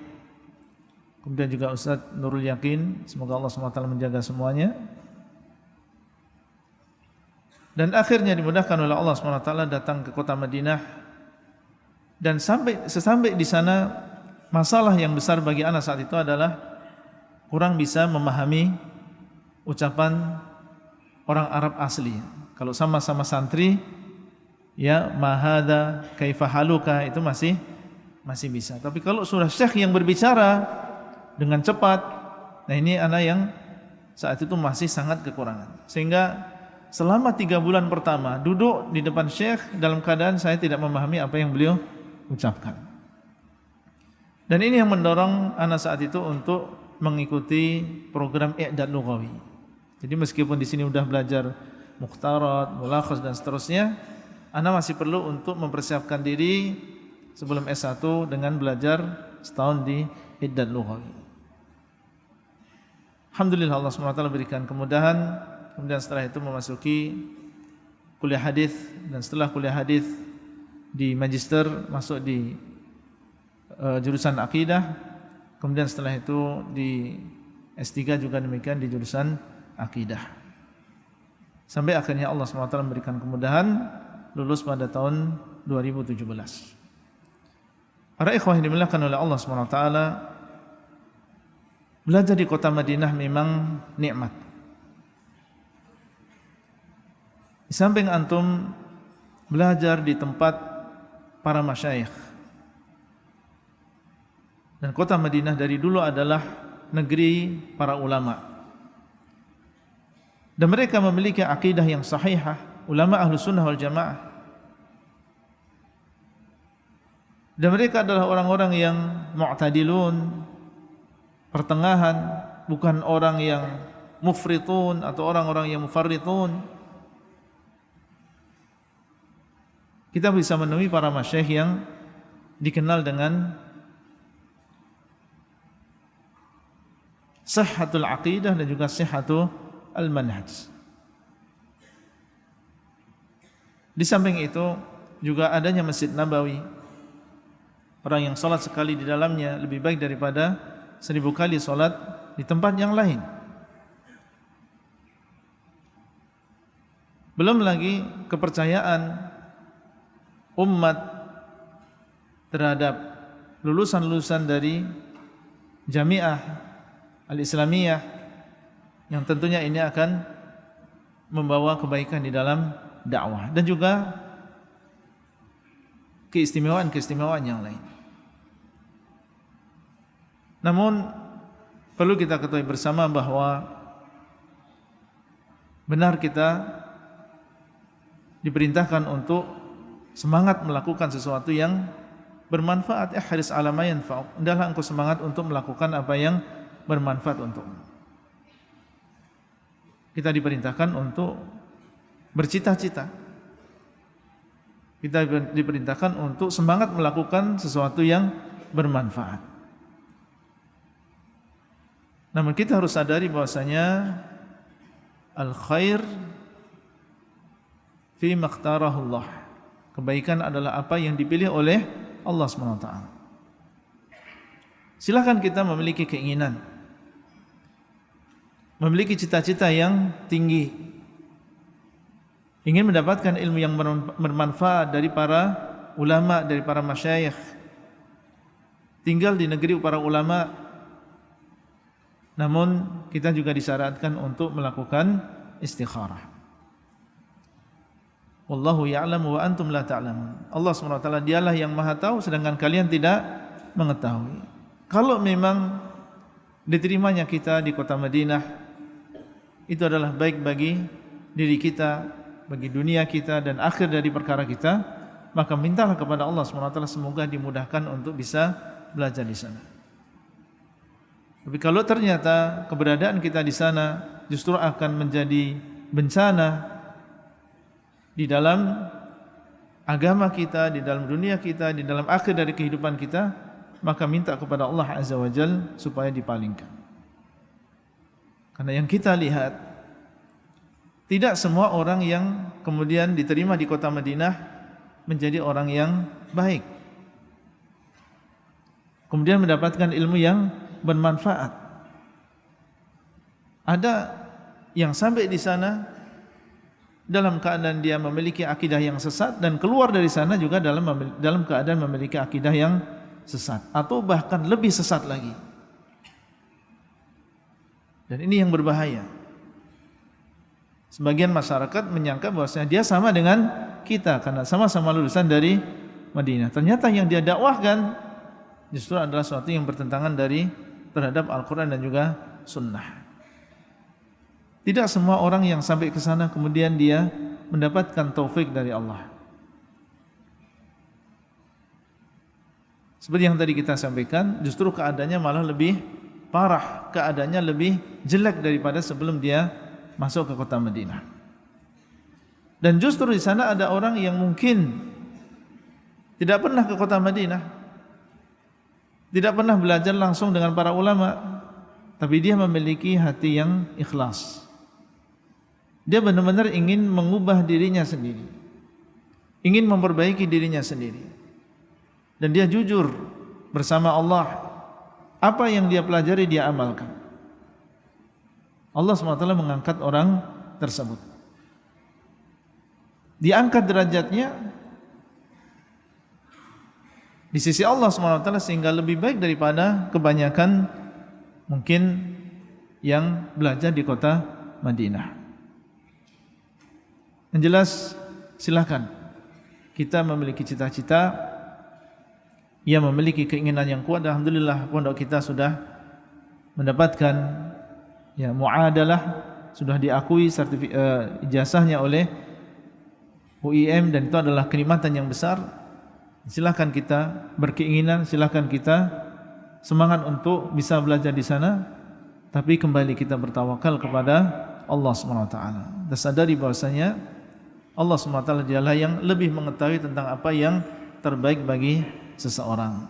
Kemudian juga Ustaz Nurul Yakin, semoga Allah SWT menjaga semuanya. Dan akhirnya dimudahkan oleh Allah SWT datang ke kota Madinah. Dan sesampai di sana, masalah yang besar bagi anak saat itu adalah kurang bisa memahami ucapan orang Arab asli. Kalau sama-sama santri, ya mahada kaifahaluka itu masih bisa. Tapi kalau sudah syekh yang berbicara dengan cepat, nah ini anak yang saat itu masih sangat kekurangan. Sehingga selama 3 bulan pertama duduk di depan syekh dalam keadaan saya tidak memahami apa yang beliau ucapkan. Dan ini yang mendorong anak saat itu untuk mengikuti program i'dad lughawi. Jadi meskipun di sini udah belajar mukhtarat, mulakhas dan seterusnya, anak masih perlu untuk mempersiapkan diri sebelum S1 dengan belajar setahun di i'dad lughawi. Alhamdulillah Allah SWT berikan kemudahan. Kemudian setelah itu memasuki kuliah hadis, dan setelah kuliah hadis di magister masuk di jurusan akidah. Kemudian setelah itu di S3 juga demikian di jurusan akidah. Sampai akhirnya Allah SWT memberikan kemudahan lulus pada tahun 2017. Para ikhwah yang dimuliakan oleh Allah SWT, belajar di kota Madinah memang nikmat. Di samping antum belajar di tempat para masyayikh, dan kota Madinah dari dulu adalah negeri para ulama, dan mereka memiliki akidah yang sahihah, ulama ahlu sunnah wal jamaah, dan mereka adalah orang-orang yang mu'tadilun, pertengahan, bukan orang yang mufritun atau orang-orang yang mufarritun. Kita bisa menemui para masyayikh yang dikenal dengan sihhatul aqidah dan juga sihhatul al-manhaj. Di samping itu juga adanya Masjid Nabawi. Orang yang salat sekali di dalamnya lebih baik daripada 1000 kali salat di tempat yang lain. Belum lagi kepercayaan umat terhadap lulusan-lulusan dari Jamiah Al-Islamiyah, yang tentunya ini akan membawa kebaikan di dalam dakwah dan juga keistimewaan-keistimewaan yang lain. Namun perlu kita ketahui bersama bahwa benar kita diperintahkan untuk semangat melakukan sesuatu yang bermanfaat. Ihris ala ma yanfa'uk. Hendaklah engkau semangat untuk melakukan apa yang bermanfaat untukmu. Kita diperintahkan untuk bercita-cita. Kita diperintahkan untuk semangat melakukan sesuatu yang bermanfaat. Namun kita harus sadari bahwasanya al-khair fi makhtarahullah. Kebaikan adalah apa yang dipilih oleh Allah SWT. Silakan kita memiliki keinginan, memiliki cita-cita yang tinggi, ingin mendapatkan ilmu yang bermanfaat dari para ulama, dari para masyayikh, tinggal di negeri para ulama. Namun kita juga disyaratkan untuk melakukan istikharah. Wallahu ya'lamu wa antum la ta'lamun. Allah SWT dialah yang maha tahu sedangkan kalian tidak mengetahui. Kalau memang diterimanya kita di kota Madinah, itu adalah baik bagi diri kita, bagi dunia kita dan akhir dari perkara kita, maka mintalah kepada Allah SWT semoga dimudahkan untuk bisa belajar di sana. Tapi kalau ternyata keberadaan kita di sana justru akan menjadi bencana di dalam agama kita, di dalam dunia kita, di dalam akhir dari kehidupan kita, maka minta kepada Allah Azza wa Jalla supaya dipalingkan. Karena yang kita lihat, tidak semua orang yang kemudian diterima di kota Madinah menjadi orang yang baik, kemudian mendapatkan ilmu yang bermanfaat. Ada yang sampai di sana dalam keadaan dia memiliki akidah yang sesat dan keluar dari sana juga dalam keadaan memiliki akidah yang sesat atau bahkan lebih sesat lagi. Dan ini yang berbahaya. Sebagian masyarakat menyangka bahwasanya dia sama dengan kita karena sama-sama lulusan dari Madinah. Ternyata yang dia dakwahkan justru adalah sesuatu yang bertentangan terhadap Al-Quran dan juga Sunnah. Tidak semua orang yang sampai ke sana kemudian dia mendapatkan taufik dari Allah. Seperti yang tadi kita sampaikan, justru keadaannya malah lebih parah, keadaannya lebih jelek daripada sebelum dia masuk ke kota Madinah. Dan justru di sana ada orang yang mungkin tidak pernah ke kota Madinah, tidak pernah belajar langsung dengan para ulama, tapi dia memiliki hati yang ikhlas. Dia benar-benar ingin mengubah dirinya sendiri, ingin memperbaiki dirinya sendiri. Dan dia jujur bersama Allah, apa yang dia pelajari dia amalkan. Allah SWT mengangkat orang tersebut, diangkat derajatnya di sisi Allah SWT sehingga lebih baik daripada kebanyakan mungkin yang belajar di kota Madinah. Yang jelas silakan kita memiliki cita-cita, ia memiliki keinginan yang kuat. Alhamdulillah pondok kita sudah mendapatkan muadalah, sudah diakui ijazahnya oleh UIM dan itu adalah kenikmatan yang besar. Silakan kita berkeinginan, silakan kita semangat untuk bisa belajar di sana, tapi kembali kita bertawakal kepada Allah SWT. Dan sadari bahwasanya Allah SWT dialah yang lebih mengetahui tentang apa yang terbaik bagi seseorang.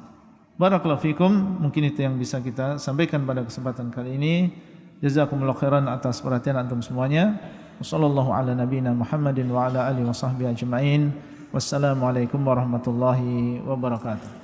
Barakallahu fikum, mungkin itu yang bisa kita sampaikan pada kesempatan kali ini. Jazakumullahu khairan atas perhatian antum semuanya. Wassallallahu ala nabiyina Muhammadin wa ala alihi wa sahbihi ajma'in. Wassalamualaikum warahmatullahi wabarakatuh.